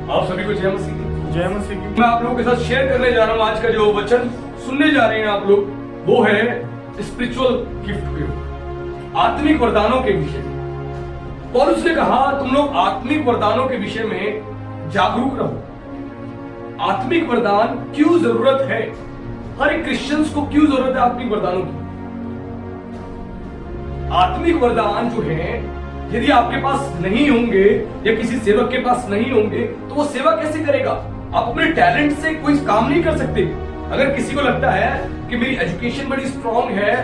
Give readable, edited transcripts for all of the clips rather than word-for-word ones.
आप सभी को जय मसीह की। जय मसीह की। मैं आप लोगों के साथ शेयर करने जा रहा हूं आज का जो वचन सुनने जा रहे हैं आप लोग, वो है स्पिरिचुअल गिफ्ट के, आत्मिक वरदानों के विषय में। पौलुस ने कहा तुम लोग आत्मिक वरदानों के विषय में जागरूक रहो। आत्मिक वरदान क्यों जरूरत है, हर एक क्रिश्चियंस को क्यों जरूरत है आत्मिक वरदानों की। आत्मिक वरदान जो है यदि आपके पास नहीं होंगे या किसी सेवक के पास नहीं होंगे तो वो सेवा कैसे करेगा। आप अपने टैलेंट से कोई काम नहीं कर सकते। अगर किसी को लगता है कि मेरी एजुकेशन बड़ी स्ट्रांग है,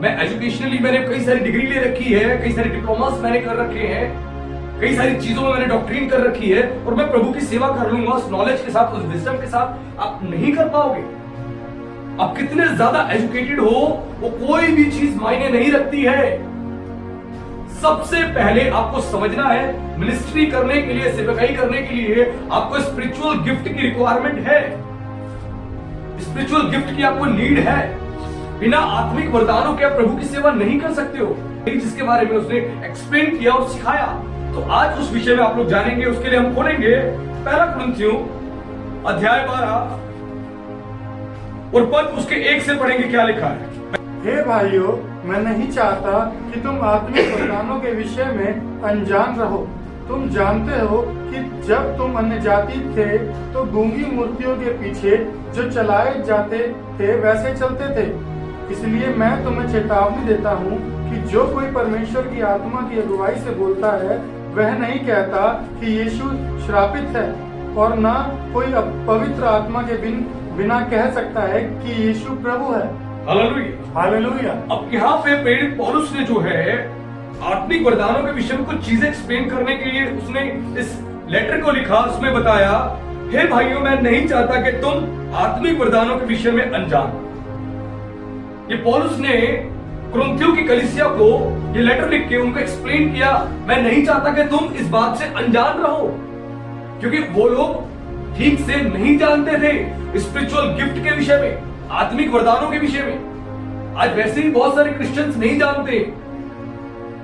मैं एजुकेशनली मैंने कई सारी डिग्री ले रखी है, कई सारे डिप्लोमास मैंने कर रखे हैं, कई सारी चीजों में मैंने डॉक्ट्रिन कर रखी है और मैं प्रभु की सेवा कर लूंगा उस नॉलेज के साथ, उस विजडम के साथ, आप नहीं कर पाओगे। आप कितने ज्यादा एजुकेटेड हो वो कोई भी चीज मायने नहीं रखती है। सबसे पहले आपको समझना है मिनिस्ट्री करने के लिए, सेवकाई करने के लिए आपको स्पिरिचुअल गिफ्ट की रिक्वायरमेंट है, स्पिरिचुअल गिफ्ट की आपको नीड है। बिना आत्मिक वरदानों के आप प्रभु की सेवा नहीं कर सकते हो, जिसके बारे में उसने एक्सप्लेन किया और सिखाया। तो आज उस विषय में आप लोग जानेंगे। उसके लिए हम खोलेंगे पहला कुरिन्थियों अध्याय 12 और पद उसके 1 से पढ़ेंगे। क्या लिखा है? हे भाइयों, मैं नहीं चाहता कि तुम आत्मिक वरदानों के विषय में अनजान रहो। तुम जानते हो कि जब तुम अन्य जाति थे तो गूंगी मूर्तियों के पीछे जो चलाए जाते थे वैसे चलते थे। इसलिए मैं तुम्हें चेतावनी देता हूँ कि जो कोई परमेश्वर की आत्मा की अगुवाई से बोलता है वह नहीं कहता कि यीशु श्रापित है, और न कोई पवित्र आत्मा के बिना कह सकता है कि यीशु प्रभु है। Hallelujah, hallelujah. अब यहाँ पे प्रेरित पौलुस ने जो है आत्मिक वरदानों के विषय में कुछ चीजें एक्सप्लेन करने के लिए उसने इस लेटर को लिखा। उसमें बताया, हे भाइयों, मैं नहीं चाहता कि तुम आत्मिक वरदानों के विषय में अनजान। ये पौलुस ने कुरिन्थियों की कलीसिया को ये लेटर लिख के उनको एक्सप्लेन किया, मैं नहीं चाहता कि तुम इस बात से अनजान रहो, क्योंकि वो लोग ठीक से नहीं जानते थे स्पिरिचुअल गिफ्ट के विषय में, आत्मिक वरदानों के विषय में। आज वैसे ही बहुत सारे क्रिश्चियंस नहीं जानते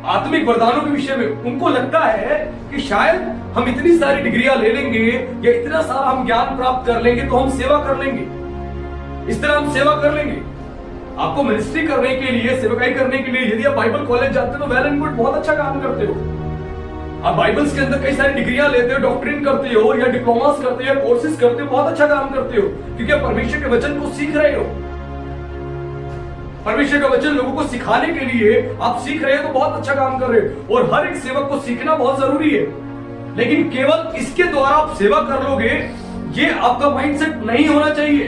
आत्मिक वरदानों के विषय में। उनको लगता है कि शायद हम इतनी सारी डिग्रियां ले लेंगे या इतना सारा हम ज्ञान प्राप्त कर लेंगे तो हम सेवा कर लेंगे, इस तरह हम सेवा कर लेंगे। आपको मिनिस्ट्री करने के लिए, सेवकाई करने के लिए यदि आप बाइबल कॉलेज जाते हो तो वेल एंड गुड, बहुत अच्छा काम करते हो। आप बाइबल्स के अंदर कई सारी डिग्रियां लेते हो, डॉक्ट्रिन करते हो या डिप्लोमास करते हो या कोर्सेज करते हो, बहुत अच्छा काम करते हो, क्योंकि आप परमेश्वर के वचन को सीख रहे हो। परमेश्वर का वचन लोगों को सिखाने के लिए आप सीख रहे हो तो बहुत अच्छा काम कर रहे हो। और हर एक सेवक को सीखना बहुत जरूरी है, लेकिन केवल इसके द्वारा आप सेवा कर लोगे ये आपका माइंडसेट नहीं होना चाहिए,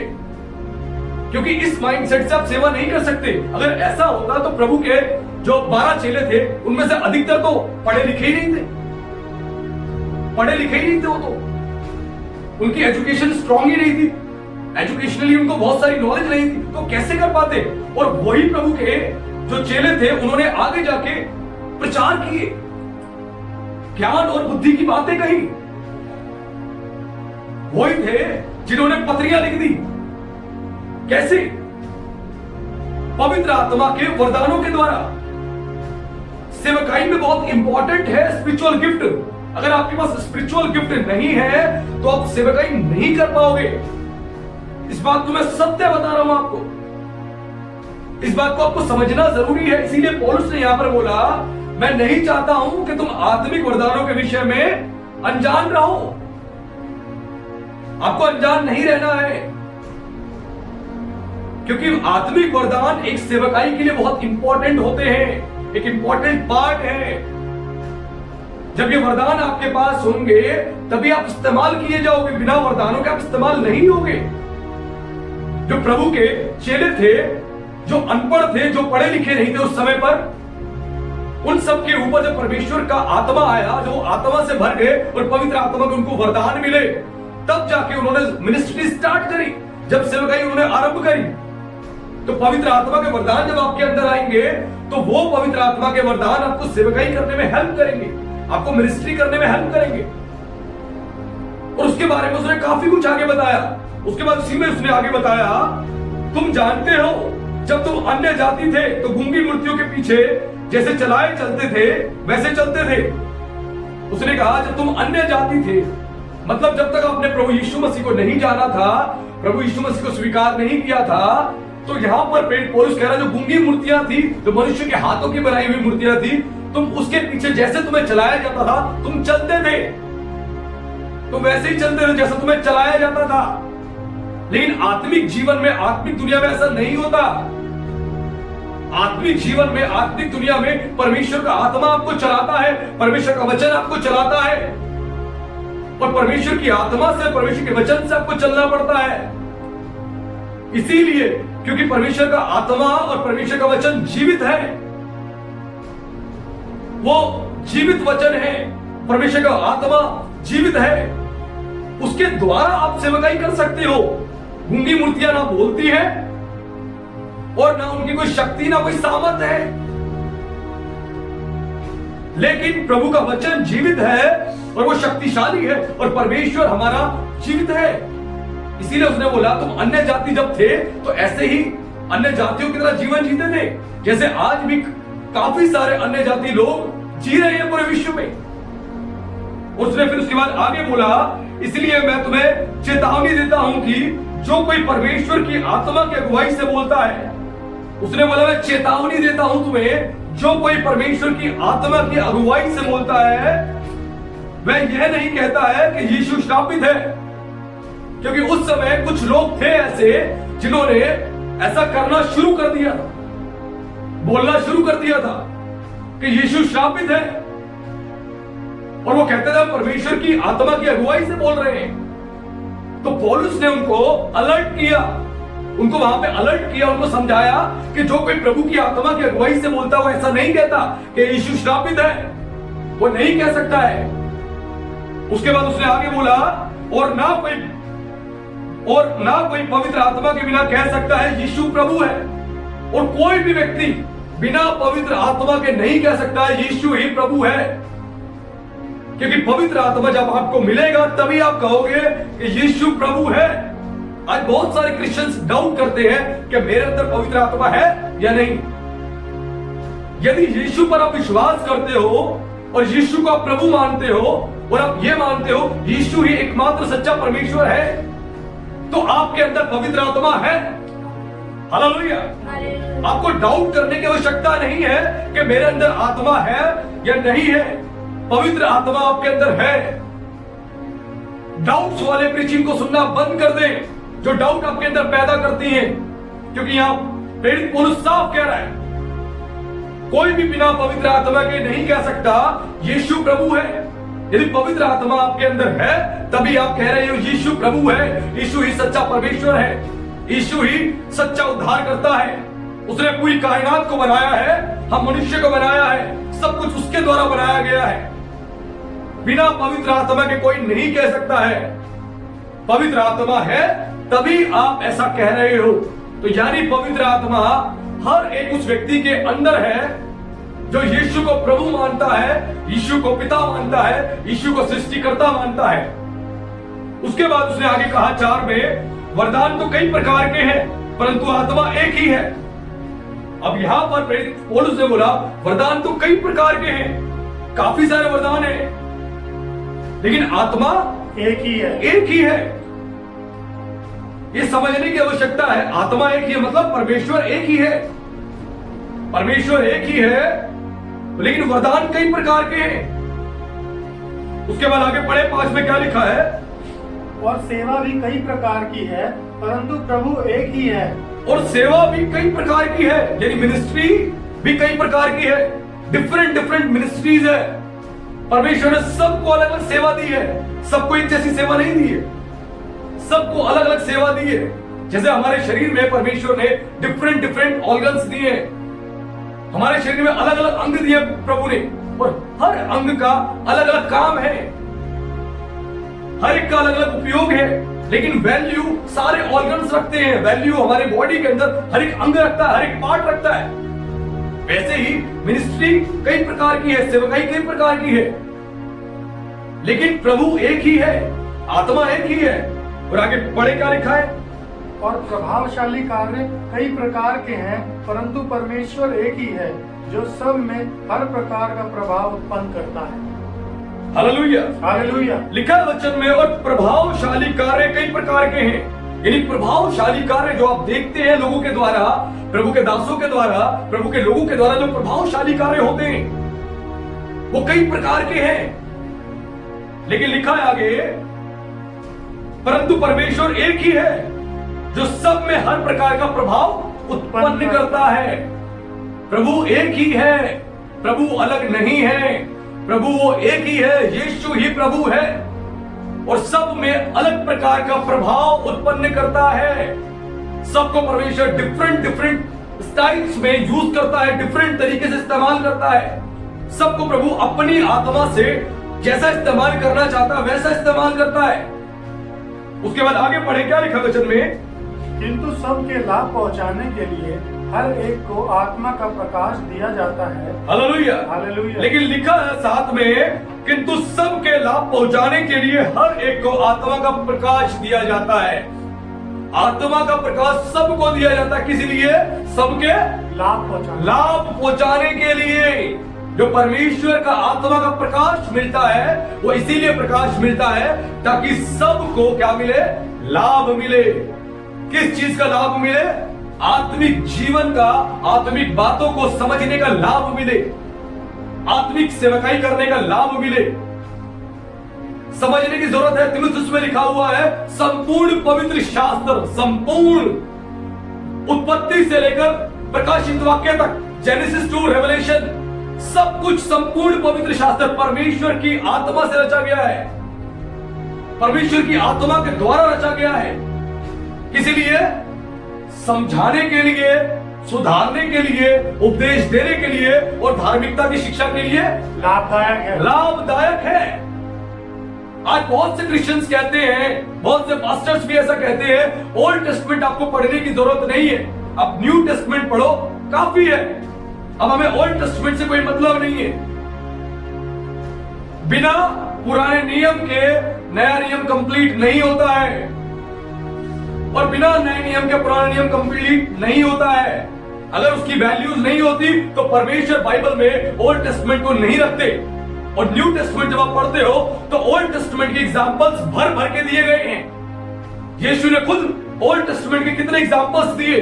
क्योंकि इस माइंडसेट से आप सेवा नहीं कर सकते। अगर ऐसा होता तो प्रभु के जो 12 चेले थे उनमें से अधिकतर तो पढ़े लिखे ही नहीं थे, पढ़े लिखे ही नहीं थे। वो तो उनकी एजुकेशन स्ट्रांग ही नहीं थी, एजुकेशनली उनको बहुत सारी नॉलेज नहीं थी, तो कैसे कर पाते। और वही प्रभु के जो चेले थे उन्होंने आगे जाके प्रचार किए, ज्ञान और बुद्धि की बातें कही। वही थे जिन्होंने पत्रियां लिख दी। कैसे? पवित्र आत्मा के वरदानों के द्वारा। सेवकाई में बहुत इंपॉर्टेंट है स्पिरिचुअल गिफ्ट। अगर आपके पास स्पिरिचुअल गिफ्ट नहीं है तो आप सेवकाई नहीं कर पाओगे। इस बात को मैं सत्य बता रहा हूं आपको, इस बात को आपको समझना जरूरी है। इसीलिए पौलुस ने यहां पर बोला, मैं नहीं चाहता हूं कि तुम आत्मिक वरदानों के विषय में अनजान रहो। आपको अनजान नहीं रहना है, क्योंकि आत्मिक वरदान एक सेवकाई के लिए बहुत इंपॉर्टेंट होते हैं, एक इंपॉर्टेंट पार्ट है। जब ये वरदान आपके पास होंगे तभी आप इस्तेमाल किए जाओगे, बिना वरदानों के आप इस्तेमाल नहीं होगे। जो प्रभु के चेले थे, जो अनपढ़ थे, जो पढ़े लिखे नहीं थे उस समय पर, उन सब के ऊपर जब परमेश्वर का आत्मा आया, जो आत्मा से भर गए और पवित्र आत्मा के उनको वरदान मिले, तब जाके उन्होंने मिनिस्ट्री स्टार्ट करी। जब सेवकाई उन्होंने आरंभ करी तो पवित्र आत्मा के वरदान जब आपके अंदर आएंगे तो वो पवित्र आत्मा के वरदान आपको सेवकाई करने में हेल्प करेंगे, आपको मिनिस्ट्री करने में हेल्प करेंगे। और उसके बारे में उसने काफी कुछ आगे बताया। उसके बाद उसी में उसने आगे बताया, तुम जानते हो जब तुम अन्य जाति थे तो गूंगी मूर्तियों के पीछे जैसे चलाए चलते थे वैसे चलते थे। उसने कहा जब तुम अन्य जाति थे मतलब जब तक आपने प्रभु यीशु मसीह को नहीं जाना था, प्रभु यीशु मसीह को स्वीकार नहीं किया था, तो यहां पर प्रेरित पौलुस कह रहा है जो गूंगी मूर्तियां थी, जो मनुष्य के हाथों की बनाई हुई मूर्तियां थी, तुम उसके पीछे जैसे तुम्हें चलाया जाता था, तुम चलते थे, तुम वैसे ही चलते थे जैसा तुम्हें चलाया जाता था। लेकिन आत्मिक जीवन में, आत्मिक दुनिया में ऐसा नहीं होता। आत्मिक जीवन में, आत्मिक दुनिया में परमेश्वर का आत्मा आपको चलाता है, परमेश्वर का वचन आपको चलाता है, और परमेश्वर की आत्मा से, परमेश्वर के वचन से आपको चलना पड़ता है। इसीलिए क्योंकि परमेश्वर का आत्मा और परमेश्वर का वचन जीवित है, वो जीवित वचन है, परमेश्वर का आत्मा जीवित है, उसके द्वारा आप सेवकाई कर सकते हो। गूंगी मूर्तियां ना बोलती है और ना उनकी कोई शक्ति, ना कोई सामर्थ है, लेकिन प्रभु का वचन जीवित है और वो शक्तिशाली है, और परमेश्वर हमारा जीवित है। इसीलिए उसने बोला तुम अन्य जाति जब थे तो ऐसे ही अन्य जातियों की तरह जीवन जीते थे, जैसे आज भी काफी सारे अन्य जाति लोग जी रहे हैं पूरे विश्व में। उसने फिर उसके बाद आगे बोला, इसलिए मैं तुम्हें चेतावनी देता हूं कि जो कोई परमेश्वर की आत्मा की अगुवाई से बोलता है, उसने बोला मैं चेतावनी देता हूं तुम्हें, जो कोई परमेश्वर की आत्मा की अगुवाई से बोलता है, वह यह नहीं कहता है कि यीशु श्रापित है। क्योंकि उस समय कुछ लोग थे ऐसे जिन्होंने ऐसा करना शुरू कर दिया था, बोलना शुरू कर दिया था कि यीशु श्रापित है, और वो कहते थे परमेश्वर की आत्मा की अगुवाई से बोल रहे हैं। तो पौलुस ने उनको अलर्ट किया, उनको वहां पे अलर्ट किया, उनको समझाया कि जो कोई प्रभु की आत्मा की अगुवाई से बोलता है वो ऐसा नहीं कहता कि यीशु श्रापित है, वो नहीं कह सकता है। उसके बाद उसने आगे बोला, और ना कोई पवित्र आत्मा के बिना कह सकता है यीशु प्रभु है, और कोई भी व्यक्ति बिना पवित्र आत्मा के नहीं कह सकता है यीशु ही प्रभु है। क्योंकि पवित्र आत्मा जब आपको मिलेगा तभी आप कहोगे कि यीशु प्रभु है। आज बहुत सारे क्रिश्चियंस डाउट करते हैं कि मेरे अंदर पवित्र आत्मा है या नहीं। यदि यीशु पर आप विश्वास करते हो और यीशु को आप प्रभु मानते हो और आप ये मानते हो यीशु ही एकमात्र सच्चा परमेश्वर है, तो आपके अंदर पवित्र आत्मा है। हालेलुया। आपको डाउट करने की आवश्यकता नहीं है कि मेरे अंदर आत्मा है या नहीं है, पवित्र आत्मा आपके अंदर है। डाउट्स वाले प्रीचिंग को सुनना बंद कर दें, जो डाउट आपके अंदर पैदा करती हैं, क्योंकि यहां प्रेरित पौलुस साफ कह रहा है, कोई भी बिना पवित्र आत्मा के नहीं कह सकता यीशु प्रभु है। यदि पवित्र आत्मा आपके अंदर है तभी आप कह रहे हो यीशु प्रभु है, यीशु ही सच्चा परमेश्वर है, यीशु ही सच्चा उद्धार करता है। उसने पूरी कायनात को बनाया है, हम मनुष्य को बनाया है, सब कुछ उसके द्वारा बनाया गया है। बिना पवित्र आत्मा के कोई नहीं कह सकता है। पवित्र आत्मा है तभी आप ऐसा कह रहे हो। तो यानी पवित्र आत्मा हर एक उस व्यक्ति के अंदर है जो यीशु को प्रभु मानता है, यीशु को पिता मानता है, यीशु को सृष्टिकर्ता मानता है। उसके बाद उसने आगे कहा 4 में, वरदान तो कई प्रकार के हैं परंतु आत्मा एक ही है। अब यहां पर प्रेरित पौलुस ने बोला वरदान तो कई प्रकार के हैं, काफी सारे वरदान हैं, लेकिन आत्मा एक ही है। एक ही है। ये समझने की आवश्यकता है। आत्मा एक ही है मतलब परमेश्वर एक ही है, परमेश्वर एक ही है, लेकिन वरदान कई प्रकार के हैं। उसके बाद आगे पढ़े 5 में क्या लिखा है, और सेवा भी कई प्रकार की है परंतु प्रभु एक ही है। और सेवा भी कई प्रकार की है, यानी मिनिस्ट्री भी कई प्रकार की है, डिफरेंट मिनिस्ट्रीज है। परमेश्वर ने सबको अलग अलग सेवा दी है, सबको एक जैसी सेवा नहीं दी है, सबको अलग अलग सेवा दी है। जैसे हमारे शरीर में परमेश्वर ने डिफरेंट ऑर्गन्स दिए, हमारे शरीर में अलग अलग अंग दिए प्रभु ने, और हर अंग का अलग अलग काम है, हर एक का अलग अलग उपयोग है, लेकिन वैल्यू सारे ऑर्गन्स रखते हैं। वैल्यू हमारे बॉडी के अंदर हर एक अंग रखता है, हर एक पार्ट रखता है। वैसे ही मिनिस्ट्री कई प्रकार की है, सेवकाई कई प्रकार की है, लेकिन प्रभु एक ही है, आत्मा एक ही है। और आगे पढ़े क्या लिखा है, और प्रभावशाली कार्य कई प्रकार के हैं परंतु परमेश्वर एक ही है जो सब में हर प्रकार का प्रभाव उत्पन्न करता है। हालेलुया। हालेलुया। लिखा है वचन में, और प्रभावशाली कार्य कई प्रकार के हैं। यानी प्रभावशाली कार्य जो आप देखते हैं लोगों के द्वारा, प्रभु के दासों के द्वारा, प्रभु के लोगों के द्वारा जो प्रभावशाली कार्य होते हैं वो कई प्रकार के हैं। लेकिन लिखा है आगे, परंतु परमेश्वर एक ही है जो सब में हर प्रकार का प्रभाव उत्पन्न करता है। प्रभु एक ही है, प्रभु अलग नहीं है, प्रभु वो एक ही है, यीशु ही प्रभु है और सब में अलग प्रकार का प्रभाव उत्पन्न करता है। सबको परमेश्वर डिफरेंट स्टाइल्स में यूज करता है, डिफरेंट तरीके से इस्तेमाल करता है। सबको प्रभु अपनी आत्मा से जैसा इस्तेमाल करना चाहता है वैसा इस्तेमाल करता है। उसके बाद आगे पढ़े, क्या लिखा वचन में, किंतु सबके लाभ पहुंचाने के लिए हर एक को आत्मा का प्रकाश दिया जाता है। हालेलुया। हालेलुया। लेकिन लिखा है साथ में, किंतु सबके लाभ पहुंचाने के लिए हर एक को आत्मा का प्रकाश दिया जाता है। आत्मा का प्रकाश सबको दिया जाता है, किस लिए? सबके लाभ पहुंचाने के लिए। जो परमेश्वर का आत्मा का प्रकाश मिलता है वो इसीलिए प्रकाश मिलता है ताकि सबको क्या मिले? लाभ मिले। किस चीज का लाभ मिले? आत्मिक जीवन का, आत्मिक बातों को समझने का लाभ मिले, आत्मिक सेवकाई करने का लाभ मिले। समझने की जरूरत है। तीमुथियुस में लिखा हुआ है संपूर्ण पवित्र शास्त्र, संपूर्ण उत्पत्ति से लेकर प्रकाशित वाक्य तक, जेनेसिस टू रेवलेशन, सब कुछ संपूर्ण पवित्र शास्त्र परमेश्वर की आत्मा से रचा गया है, परमेश्वर की आत्मा के द्वारा रचा गया है। किसी लिए? समझाने के लिए, सुधारने के लिए, उपदेश देने के लिए और धार्मिकता की शिक्षा के लिए लाभदायक है। आज बहुत से क्रिश्चियंस कहते हैं, बहुत से पास्टर्स भी ऐसा कहते हैं, ओल्ड टेस्टमेंट आपको पढ़ने की जरूरत नहीं है, आप न्यू टेस्टमेंट पढ़ो काफी है, अब हमें ओल्ड टेस्टमेंट से कोई मतलब नहीं है। बिना पुराने नियम के नया नियम कंप्लीट नहीं होता है और बिना नए नियम के पुराना नियम कंप्लीट नहीं होता है। अगर उसकी वैल्यूज नहीं होती तो परमेश्वर बाइबल में ओल्ड टेस्टमेंट को नहीं रखते। और न्यू टेस्टमेंट जब आप पढ़ते हो तो ओल्ड टेस्टमेंट के एग्जांपल्स भर भर के दिए गए हैं। यीशु ने खुद ओल्ड टेस्टमेंट के कितने एग्जांपल्स दिए,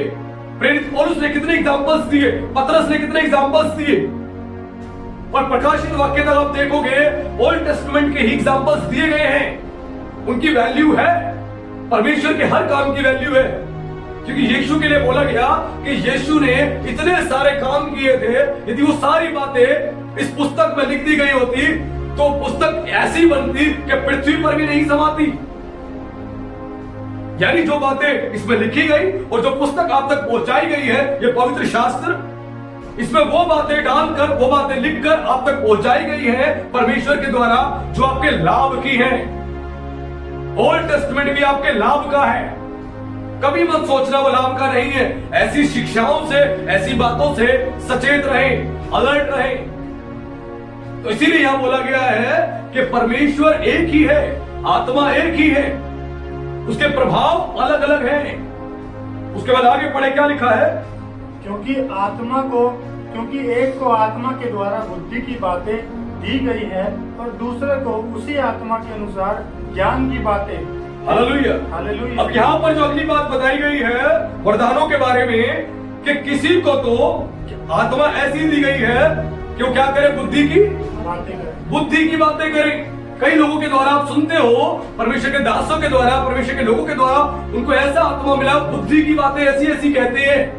प्रेरित पौलुस ने कितने एग्जांपल्स दिए, पतरस ने कितने एग्जांपल्स दिए। और प्रकाशित वाक्य तक आप देखोगे ओल्ड टेस्टमेंट के ही एग्जांपल्स दिए गए हैं। उनकी वैल्यू है, परमेश्वर के हर काम की वैल्यू है, क्योंकि यीशु के लिए बोला गया कि यीशु ने इतने सारे काम किए थे। यदि वो सारी बातें इस पुस्तक में लिख दी गई होती तो पुस्तक ऐसी बनती कि पृथ्वी पर भी नहीं समाती। यानी जो बातें इसमें लिखी गई और जो पुस्तक आप तक पहुंचाई गई है, ये पवित्र शास्त्र, इसमें वो बातें डालकर, वो बातें लिखकर आप तक पहुंचाई गई है परमेश्वर के द्वारा जो आपके लाभ की है। ओल्ड टेस्टमेंट भी आपके लाभ का है, कभी मत सोचना वो लाभ का नहीं है। ऐसी शिक्षाओं से, ऐसी बातों से सचेत रहें, अलर्ट रहें। तो इसीलिए यहां बोला गया है कि परमेश्वर एक ही है, आत्मा एक ही है, उसके प्रभाव अलग अलग हैं। उसके बाद आगे पढ़े, क्या लिखा है? क्योंकि एक को आत्मा के द्वारा बुद्धि की बातें दी गई है और दूसरे को उसी आत्मा के अनुसार ज्ञान की बातें। हालेलुया। हालेलुया। अब यहाँ पर जो अगली बात बताई गई है वरदानों के बारे में कि किसी को तो आत्मा ऐसी दी गई है कि वो क्या करे? बुद्धि की बातें करें। कई लोगों के द्वारा आप सुनते हो, परमेश्वर के दासों के द्वारा, परमेश्वर के लोगों के द्वारा उनको ऐसा आत्मा मिला, बुद्धि की बातें ऐसी ऐसी कहते हैं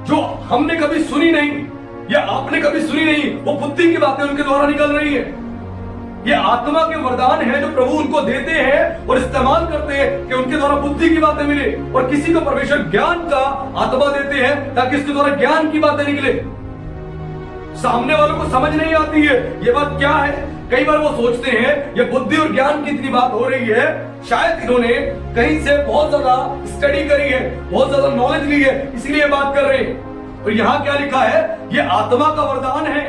जो हमने कभी सुनी नहीं या आपने कभी सुनी नहीं। वो बुद्धि की बातें उनके द्वारा निकल रही है। ये आत्मा के वरदान है जो प्रभु उनको देते हैं और इस्तेमाल करते हैं कि उनके द्वारा बुद्धि की बातें मिले। और किसी को परमेश्वर ज्ञान का आत्मा देते हैं ताकि इसके द्वारा ज्ञान की बातें निकले। सामने वालों को समझ नहीं आती है ये बात क्या है। कई बार वो सोचते हैं ये बुद्धि और ज्ञान की इतनी बात हो रही है, शायद इन्होंने कहीं से बहुत ज्यादा स्टडी करी है, बहुत ज्यादा नॉलेज ली है, इसलिए बात कर रहे हैं। और यहां क्या लिखा है? ये आत्मा का वरदान है,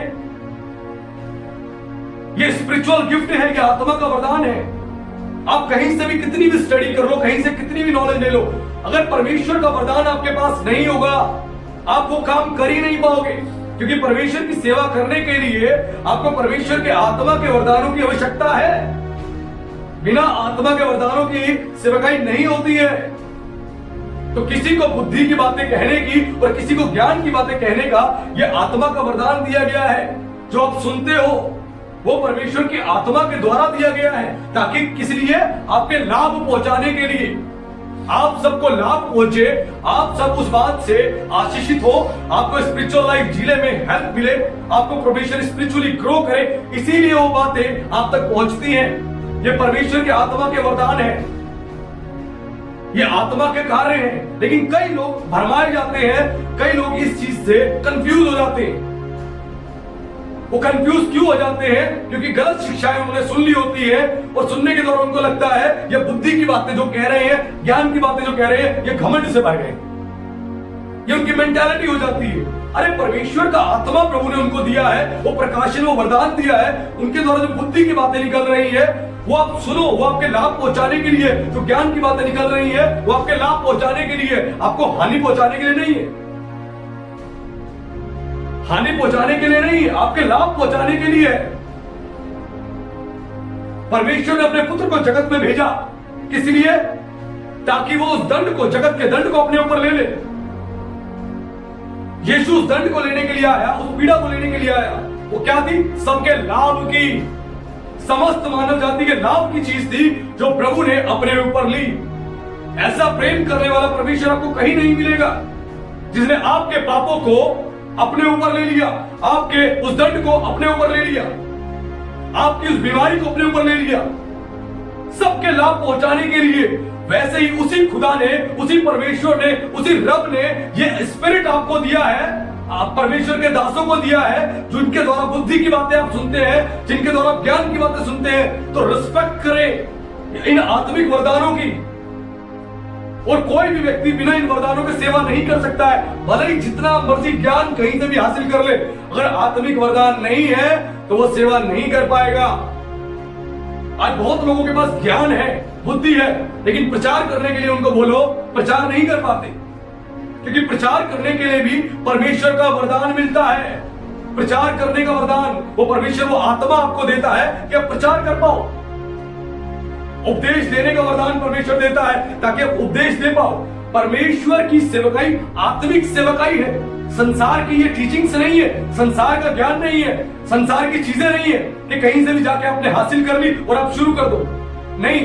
ये स्पिरिचुअल गिफ्ट है, ये आत्मा का वरदान है। आप कहीं से भी कितनी भी स्टडी कर लो, कहीं से कितनी भी नॉलेज ले लो, अगर परमेश्वर का वरदान आपके पास नहीं होगा आप वो काम कर ही नहीं पाओगे। क्योंकि परमेश्वर की सेवा करने के लिए आपको परमेश्वर के आत्मा के वरदानों की आवश्यकता है। बिना आत्मा के वरदानों की सेवकाई नहीं होती है। तो किसी को बुद्धि की बातें कहने की और किसी को ज्ञान की बातें कहने का यह आत्मा का वरदान दिया गया है। जो आप सुनते हो वो परमेश्वर की आत्मा के द्वारा दिया गया है, ताकि किस लिए? आपके लाभ पहुंचाने के लिए, आप सबको लाभ पहुंचे, आप सब उस बात से आशीषित हो, आपको स्पिरिचुअल लाइफ जीने में हेल्प मिले, आपको परमेश्वर स्पिरिचुअली ग्रो करे, इसीलिए वो बातें आप तक पहुंचती हैं। ये परमेश्वर के आत्मा के वरदान है, ये आत्मा के कार्य हैं। लेकिन कई लोग भरमाए जाते हैं, कई लोग इस चीज से कंफ्यूज हो जाते हैं। वो कंफ्यूज क्यों हो जाते हैं? क्योंकि गलत शिक्षाएं उन्होंने सुन ली होती है और सुनने के दौरान उनको लगता है ये बुद्धि की बातें जो कह रहे हैं, ज्ञान की बातें जो कह रहे हैं, ये घमंड से भर गए। ये उनकी मेंटालिटी हो जाती है। अरे परमेश्वर का आत्मा प्रभु ने उनको दिया है, वो प्रकाशन, वो वरदान दिया है, उनके द्वारा जो बुद्धि की बातें निकल रही है वो आप सुनो, वो आपके लाभ पहुंचाने के लिए। जो ज्ञान की बातें निकल रही है वो आपके लाभ पहुंचाने के लिए, आपको हानि पहुंचाने के लिए नहीं है। हानि पहुंचाने के लिए नहीं, आपके लाभ पहुंचाने के लिए। परमेश्वर ने अपने पुत्र को जगत में भेजा, किस लिए? ताकि वो उस दंड को, जगत के दंड को अपने ऊपर ले ले। यीशु उस दंड को लेने के लिए आया, उस पीड़ा को लेने के लिए आया। वो क्या थी? सबके लाभ की, समस्त मानव जाति के लाभ की चीज थी जो प्रभु ने अपने ऊपर ली। ऐसा प्रेम करने वाला परमेश्वर आपको कहीं नहीं मिलेगा, जिसने आपके पापों को अपने ऊपर ले लिया, आपके उस दंड को अपने ऊपर ले लिया, आपकी उस बीमारी को अपने ऊपर ले लिया, सबके लाभ पहुंचाने के लिए। वैसे ही उसी खुदा ने, उसी परमेश्वर ने, उसी रब ने ये स्पिरिट आपको दिया है, आप परमेश्वर के दासों को दिया है, जिनके द्वारा बुद्धि की बातें आप सुनते हैं, जिनके द्वारा ज्ञान की बातें सुनते हैं। तो रिस्पेक्ट करें इन आत्मिक वरदानों की। और कोई भी व्यक्ति बिना इन वरदानों की सेवा नहीं कर सकता है, भले ही जितना मर्जी ज्ञान कहीं से भी हासिल कर ले, अगर आत्मिक वरदान नहीं है तो वो सेवा नहीं कर पाएगा। आज बहुत लोगों के पास ज्ञान है, बुद्धि है, लेकिन प्रचार करने के लिए उनको बोलो, प्रचार नहीं कर पाते। क्योंकि प्रचार करने के लिए भी परमेश्वर का वरदान मिलता है। प्रचार करने का वरदान वो परमेश्वर, वो आत्मा आपको देता है कि आप प्रचार कर पाओ। उपदेश देने का वरदान परमेश्वर देता है ताकि आप उपदेश दे पाओ। परमेश्वर की सेवकाई आत्मिक सेवकाई है। संसार की ये टीचिंग्स नहीं है, संसार का ज्ञान नहीं है, संसार की चीजें नहीं है कि कहीं से भी जाके आपने हासिल कर ली और आप शुरू कर दो। नहीं,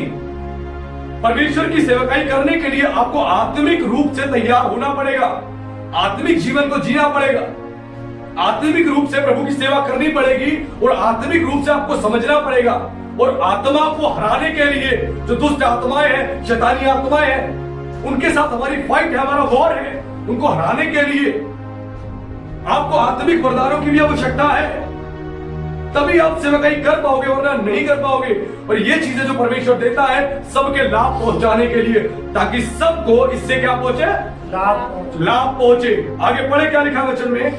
परमेश्वर की सेवकाई करने के लिए आपको आत्मिक रूप से तैयार होना पड़ेगा, आत्मिक जीवन को जीना पड़ेगा, आत्मिक रूप से प्रभु की सेवा करनी पड़ेगी और आत्मिक रूप से आपको समझना पड़ेगा। और आत्मा को हराने के लिए जो दुष्ट आत्माएं हैं, शैतानी आत्माएं हैं, उनके साथ हमारी फाइट है, हमारा वॉर है। उनको हराने के लिए आपको आत्मिक वरदानों की भी आवश्यकता है, तभी आप सेवकाई कर पाओगे, वरना नहीं कर पाओगे। और ये चीजें जो परमेश्वर देता है सबके लाभ पहुंचाने के लिए, ताकि सबको इससे क्या पहुंचे? लाभ पहुंचे। आगे पढ़े क्या लिखा वचन में?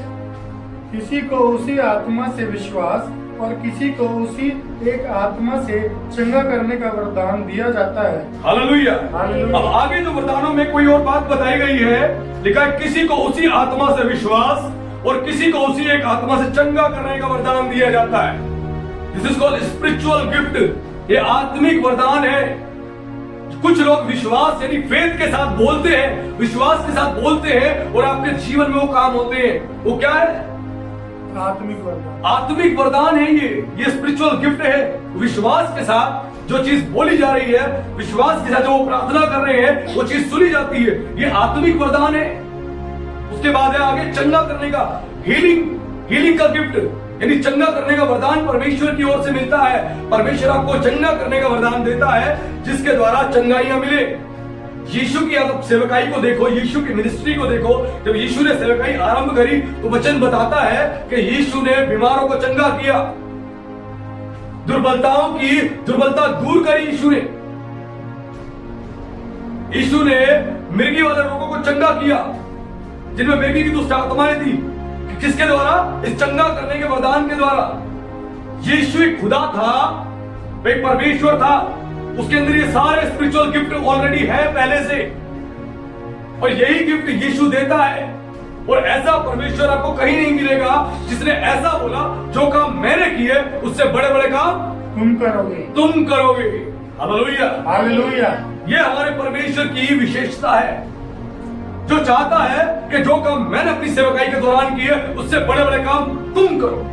किसी को उसी आत्मा से विश्वास और किसी को उसी एक आत्मा से चंगा करने का वरदान दिया जाता है। हालेलुया। हालेलुया। अब आगे जो वरदानों में कोई और बात बताई गई है, लिखा है किसी को उसी आत्मा से विश्वास और किसी को उसी एक आत्मा से चंगा करने का वरदान दिया जाता है। This is called spiritual gift. ये आत्मिक वरदान है। कुछ लोग विश्वास यानी फेथ के साथ बोलते हैं, विश्वास के साथ बोलते हैं और आपके जीवन में वो काम होते हैं। वो क्या है? आत्मिक वरदान। आत्मिक वरदान है ये स्पिरिचुअल गिफ्ट है। विश्वास के साथ जो चीज बोली जा रही है, विश्वास के साथ जो वो प्रार्थना कर रहे हैं, वो चीज सुनी जाती है। ये आत्मिक वरदान है। उसके बाद है आगे चंगा करने का, हीलिंग का गिफ्ट, यानी चंगा करने का वरदान परमेश्वर की ओर से मिलता है। परमेश्वर आपको चंगा करने का वरदान देता है, जिसके द्वारा चंगाइयां मिले। यीशु की आप सेवकाई को देखो, यीशु की मिनिस्ट्री को देखो। जब यीशु ने सेवकाई आरंभ करी तो वचन बताता है कि यीशु ने बीमारों को चंगा किया, दुर्बलताओं की दुर्बलता दूर करी। यीशु ने मिर्गी वाले लोगों को चंगा किया, जिनमें मिर्गी की दुष्ट आत्माएं थी। किसके द्वारा? इस चंगा करने के वरदान के द्वारा। यीशु एक खुदा था, एक परमेश्वर था, उसके अंदर ये सारे स्पिरिचुअल गिफ्ट ऑलरेडी है पहले से, और यही गिफ्ट यीशु देता है। और ऐसा परमेश्वर आपको कहीं नहीं मिलेगा जिसने ऐसा बोला जो काम मैंने किए उससे बड़े बड़े काम तुम करोगे। तुम करोगे। हालेलुया। हालेलुया। ये हमारे परमेश्वर की विशेषता है, जो चाहता है कि जो काम मैंने अपनी सेवकाई के दौरान किए उससे बड़े बड़े काम तुम करो।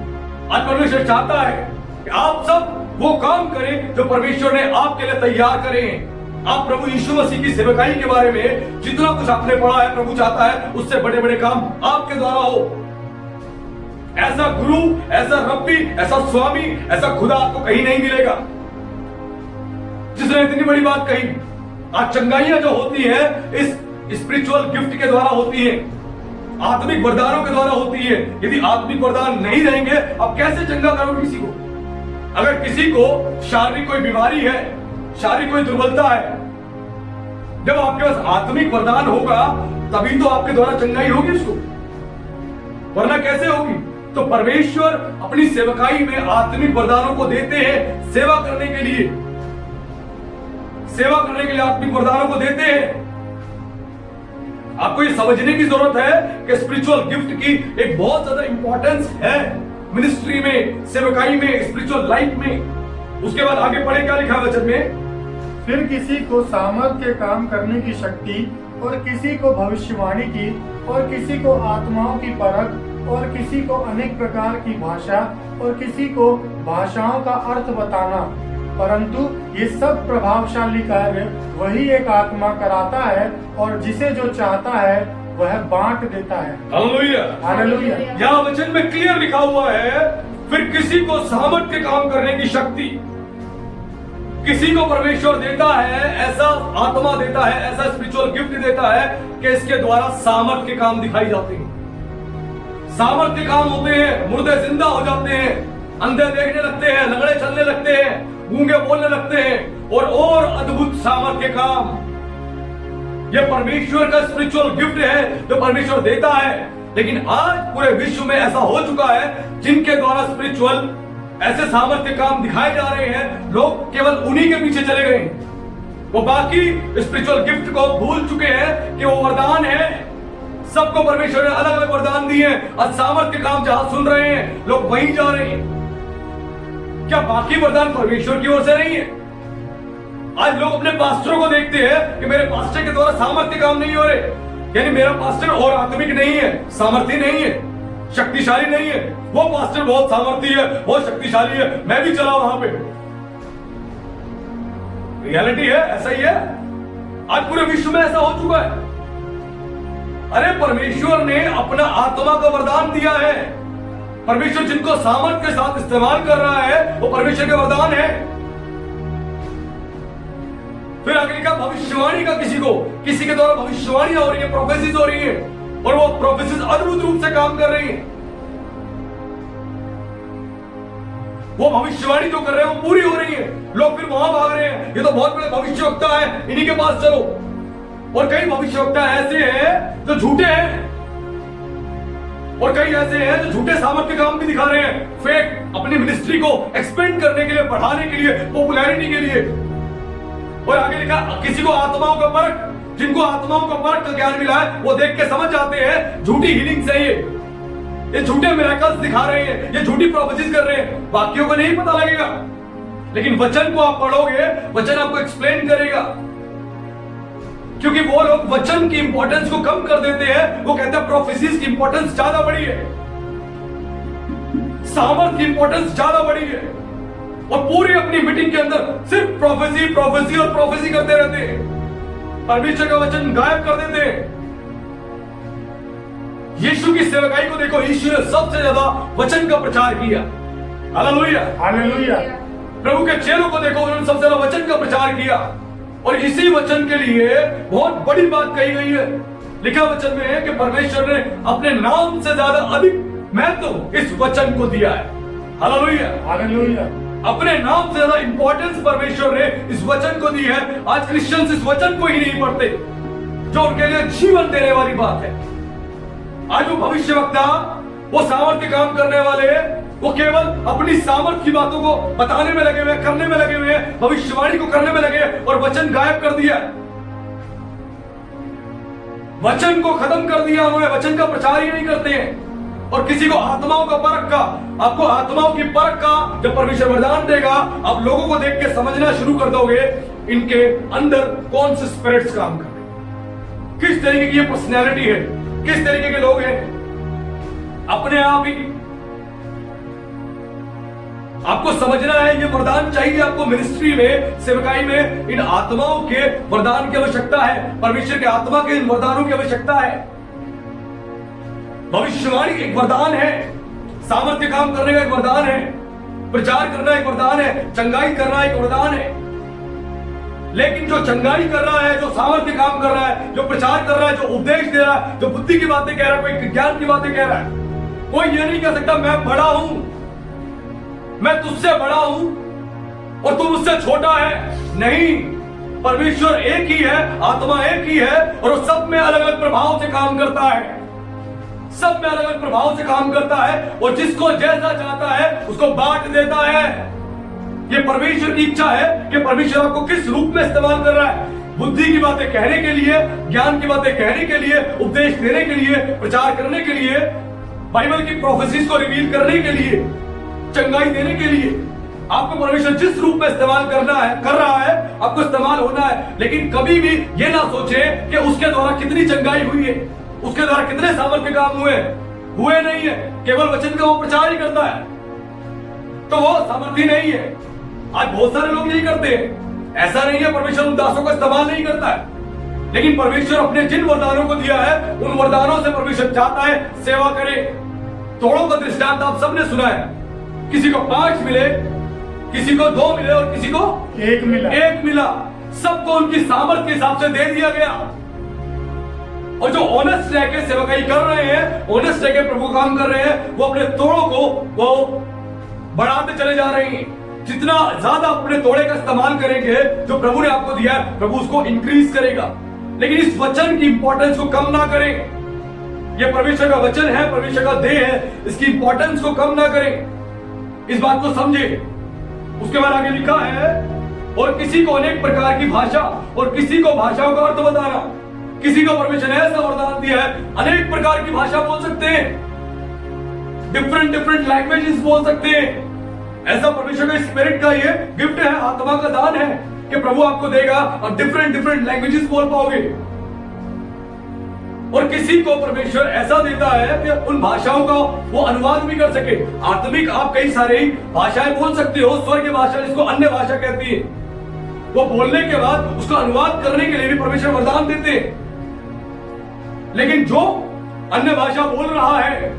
आज परमेश्वर चाहता है कि आप सब वो काम करें जो परमेश्वर ने आपके लिए तैयार करे हैं। आप प्रभु यीशु मसीह की सेवकाई के बारे में जितना कुछ आपने पढ़ा है, प्रभु चाहता है उससे बड़े बड़े काम आपके द्वारा हो। ऐसा गुरु, ऐसा रब्बी, ऐसा स्वामी, ऐसा खुदा आपको कहीं नहीं मिलेगा जिसने इतनी बड़ी बात कही। आज चंगाइयां जो होती है इस स्पिरिचुअल गिफ्ट के द्वारा होती है, आत्मिक वरदानों के द्वारा होती है। यदि आत्मिक वरदान नहीं रहेंगे आप कैसे चंगा करोगे किसी को? अगर किसी को शारीरिक कोई बीमारी है, शारीरिक कोई दुर्बलता है, जब आपके पास आत्मिक वरदान होगा तभी तो आपके द्वारा चंगाई होगी उसको, वरना कैसे होगी? तो परमेश्वर अपनी सेवकाई में आत्मिक वरदानों को देते हैं सेवा करने के लिए, सेवा करने के लिए आत्मिक वरदानों को देते हैं। आपको ये समझने की जरूरत है कि स्पिरिचुअल गिफ्ट की एक बहुत ज्यादा इंपॉर्टेंस है मिनिस्ट्री में, सेवकाई में, स्पिरिचुअल लाइफ में। उसके बाद आगे पढ़े क्या लिखा वचन में? फिर किसी को सामर्थ के काम करने की शक्ति, और किसी को भविष्यवाणी की, और किसी को आत्माओं की परख, और किसी को अनेक प्रकार की भाषा, और किसी को भाषाओं का अर्थ बताना। परंतु ये सब प्रभावशाली कार्य वही एक आत्मा कराता है, और जिसे जो चाहता है वह बांट देता है। हालेलुया। हालेलुया। यहाँ वचन में क्लियर लिखा हुआ है, फिर किसी को सामर्थ के काम करने की शक्ति, किसी को परमेश्वर देता है, ऐसा आत्मा देता है, ऐसा स्पिरिचुअल गिफ्ट देता है कि इसके द्वारा सामर्थ के काम दिखाई जाते हैं। सामर्थ के काम होते हैं, मुर्दे जिंदा हो जाते हैं, अंधे देखने लगते हैं, लंगड़े चलने लगते हैं, गूंगे बोलने लगते हैं, और अद्भुत सामर्थ के काम। यह परमेश्वर का स्पिरिचुअल गिफ्ट है जो परमेश्वर देता है। लेकिन आज पूरे विश्व में ऐसा हो चुका है जिनके द्वारा स्पिरिचुअल ऐसे सामर्थ्य काम दिखाए जा रहे हैं, लोग केवल उन्हीं के पीछे चले गए। वो बाकी स्पिरिचुअल गिफ्ट को भूल चुके हैं कि वो वरदान है। सबको परमेश्वर ने अलग अलग वरदान दिए हैं, और सामर्थ्य काम जहां सुन रहे हैं लोग वहीं जा रहे हैं। क्या बाकी वरदान परमेश्वर की ओर से नहीं है? आज लोग अपने पास्टरों को देखते हैं कि मेरे पास्टर के द्वारा सामर्थ्य काम नहीं हो रहे, यानी मेरा पास्टर और आत्मिक नहीं है, सामर्थ्य नहीं है, शक्तिशाली नहीं है। वो पास्टर बहुत सामर्थ्य है, बहुत शक्तिशाली है, मैं भी चला वहां पे। रियलिटी है ऐसा ही है। आज पूरे विश्व में ऐसा हो चुका है। अरे परमेश्वर ने अपना आत्मा का वरदान दिया है। परमेश्वर जिनको सामर्थ्य के साथ इस्तेमाल कर रहा है वो परमेश्वर के वरदान है। फिर आगे लिखा भविष्यवाणी का, किसी के द्वारा भविष्यवाणियां हो रही है, प्रोफेसीज हो रही है, और वो प्रोफेसीज अद्भुत रूप से काम कर रही है। वो भविष्यवाणी जो कर रहे हैं वो पूरी हो रही है। लोग फिर वहां भाग रहे हैं, ये तो बहुत बड़े भविष्यवक्ता है, इन्हीं के पास चलो। और कई भविष्यवक्ता ऐसे हैं जो झूठे हैं, और कई ऐसे हैं जो झूठे सामर्थ्य काम भी दिखा रहे हैं, फेक, अपनी मिनिस्ट्री को एक्सपेंड करने के लिए, बढ़ाने के लिए, पॉपुलैरिटी के लिए। और आगे लिखा किसी को आत्माओं का परख, जिनको आत्माओं का परख का ज्ञान मिला है वो देख के समझ जाते हैं झूठी हीलिंग है, ये झूठे मिरेकल्स दिखा रहे हैं, ये झूठी प्रोफेसीज कर रहे हैं। बाकियों को नहीं पता लगेगा, लेकिन वचन को आप पढ़ोगे, वचन आपको एक्सप्लेन करेगा। क्योंकि वो लोग वचन की इंपॉर्टेंस को कम कर देते हैं। वो कहते हैं प्रोफेसीज की इंपॉर्टेंस ज्यादा बड़ी है, सामर्थ की इंपॉर्टेंस ज्यादा बड़ी है, और पूरी अपनी मीटिंग के अंदर सिर्फ प्रोफेसी प्रोफेसी और प्रोफेसी करते रहते हैं, परमेश्वर का वचन गायब कर देते हैं। यीशु की सेवकाई को देखो, यीशु ने सबसे ज्यादा वचन का प्रचार किया। हालेलुया। हालेलुया। प्रभु के चेलों को देखो, उन्होंने सबसे ज्यादा वचन का प्रचार किया, और इसी वचन के लिए बहुत बड़ी बात कही गई है। लिखा वचन में है कि परमेश्वर ने अपने नाम से ज्यादा अधिक महत्व इस वचन को दिया है। हालेलुया। हालेलुया। अपने नाम से ज्यादा इंपॉर्टेंस परमेश्वर ने इस वचन को दी है। आज क्रिश्चियंस इस वचन को ही नहीं पढ़ते, जो उनके लिए जीवन देने वाली बात है। आज वो भविष्यवक्ता, वो सामर्थ्य काम करने वाले, वो केवल अपनी सामर्थ्य की बातों को बताने में लगे हुए, करने में लगे हुए हैं, भविष्यवाणी को करने में लगे, और वचन गायब कर दिया। वचन को खत्म कर दिया उन्होंने, वचन का प्रचार ही नहीं करते हैं। और किसी को आत्माओं का परख का, आपको आत्माओं की परख का जब परमेश्वर वरदान देगा, आप लोगों को देख के समझना शुरू कर दोगे इनके अंदर कौन से स्पिरिट्स काम कर रहे हैं, किस तरीके की ये पर्सनैलिटी है, किस तरीके के लोग हैं। अपने आप ही आपको समझना है, ये वरदान चाहिए आपको मिनिस्ट्री में, सेवकाई में। इन आत्माओं के वरदान की आवश्यकता है, परमेश्वर के आत्मा के इन वरदानों की आवश्यकता है। भविष्यवाणी एक वरदान है, सामर्थ्य काम करने का एक वरदान है, प्रचार करना एक वरदान है, चंगाई करना एक वरदान है। लेकिन जो चंगाई कर रहा है, जो सामर्थ्य काम कर रहा है, जो प्रचार कर रहा है, जो उपदेश दे रहा है, जो बुद्धि की बातें कह रहा है, कोई ज्ञान की बातें कह रहा है, कोई ये नहीं कह सकता मैं बड़ा हूं, मैं तुझसे बड़ा हूं और तू मुझसे छोटा है। नहीं, परमेश्वर एक ही है, आत्मा एक ही है और वो सब में अलग अलग प्रभाव से काम करता है, सब में अलग अलग प्रभाव से काम करता है और जिसको जैसा चाहता है उसको बांट देता है। ये परमेश्वर की इच्छा है कि परमेश्वर आपको किस रूप में इस्तेमाल कर रहा है, बुद्धि की बातें कहने के लिए, ज्ञान की बातें कहने के लिए, उपदेश देने के लिए, प्रचार करने के लिए, बाइबल की प्रोफेसीज को रिवील करने के लिए, चंगाई देने के लिए। आपको परमेश्वर जिस रूप में इस्तेमाल करना है, कर रहा है, आपको इस्तेमाल होना है। लेकिन कभी भी ये ना सोचे कि उसके द्वारा कितनी चंगाई हुई है, उसके द्वारा कितने सामर्थ्य काम हुए नहीं है। केवल वचन का वो प्रचार ही करता है तो वो सामर्थ्य नहीं है। आज बहुत सारे लोग यही करते हैं। ऐसा नहीं है परमेश्वर उन दासों का इस्तेमाल नहीं करता है, लेकिन परमेश्वर अपने जिन वरदानों को दिया है उन वरदानों से परमेश्वर चाहता है सेवा करे। तोड़ों का दृष्टांत आप सबने सुना है, किसी को 5 मिले, किसी को 2 मिले और किसी को 1 मिला। सबको उनकी सामर्थ्य के हिसाब से दे दिया गया। और जो ऑनेस्ट रह के सेवकाई कर रहे हैं, ऑनेस्ट रह के प्रभु काम कर रहे हैं, वो अपने तोड़ों को वो बढ़ाते चले जा रहे हैं। जितना ज्यादा अपने तोड़े का इस्तेमाल करेंगे, जो प्रभु ने आपको दिया है, प्रभु उसको इंक्रीज करेगा। लेकिन इस वचन की इंपॉर्टेंस को कम ना करें। यह परमेश्वर का वचन है, परमेश्वर का देह है, इसकी इंपॉर्टेंस को कम ना करें, इस बात को समझे। उसके बाद आगे लिखा है, और किसी को अनेक प्रकार की भाषा और किसी को भाषाओं का अर्थ बताना। किसी को परमेश्वर ने ऐसा वरदान दिया है, अनेक प्रकार की भाषा बोल सकते हैं, डिफरेंट लैंग्वेजेस बोल सकते हैं। ऐसा परमेश्वर का स्पिरिट का ये गिफ्ट है, आत्मा का दान है कि प्रभु आपको देगा और डिफरेंट लैंग्वेजेस बोल पाओगे। और किसी को परमेश्वर ऐसा देता है कि उन भाषाओं का वो अनुवाद भी कर सके। आत्मिक आप कई सारे भाषाएं बोल सकते हो, स्वर्गीय भाषा जिसको अन्य भाषा कहती है, वो बोलने के बाद उसका अनुवाद करने के लिए भी परमेश्वर वरदान देते हैं। लेकिन जो अन्य भाषा बोल रहा है,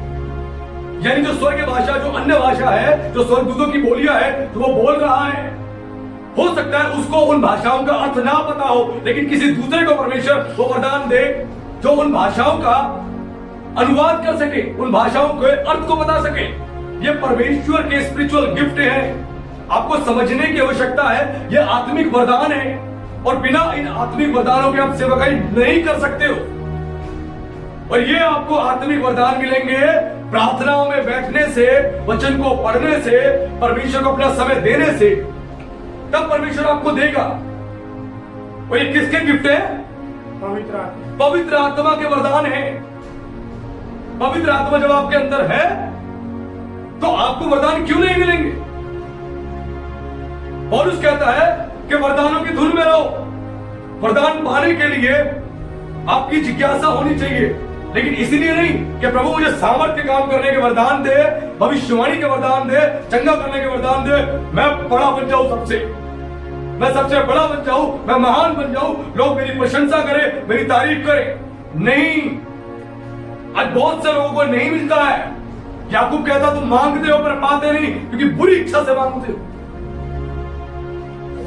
यानी जो स्वर्गीय भाषा, जो अन्य भाषा है, जो स्वर्गदूतों की बोलियां है, जो वो बोल रहा है, हो सकता है उसको उन भाषाओं का अर्थ ना पता हो, लेकिन किसी दूसरे को परमेश्वर वो वरदान दे जो उन भाषाओं का अनुवाद कर सके, उन भाषाओं के अर्थ को बता सके। ये परमेश्वर के स्पिरिचुअल गिफ्ट है, आपको समझने की आवश्यकता है। ये आत्मिक वरदान है और बिना इन आत्मिक वरदानों के आप सेवकाई नहीं कर सकते हो। और ये आपको आत्मिक वरदान मिलेंगे प्रार्थनाओं में बैठने से, वचन को पढ़ने से, परमेश्वर को अपना समय देने से, तब परमेश्वर आपको देगा। और ये किसके गिफ्ट है? पवित्र आत्मा के वरदान है। पवित्र आत्मा जब आपके अंदर है तो आपको वरदान क्यों नहीं मिलेंगे? पौलुस कहता है कि वरदानों की धुन में रहो। वरदान पाने के लिए आपकी जिज्ञासा होनी चाहिए, लेकिन इसलिए नहीं कि प्रभु मुझे सामर्थ्य काम करने के वरदान दे, भविष्यवाणी के वरदान दे, चंगा करने के वरदान दे, मैं बड़ा बन जाऊं, मैं सबसे बड़ा बन जाऊं, मैं महान बन जाऊं, लोग मेरी प्रशंसा करें, मेरी तारीफ करें। नहीं, आज बहुत से लोगों को नहीं मिलता है। याकूब कहता तुम मांगते हो पर पाते नहीं, क्योंकि बुरी इच्छा से मांगते हो।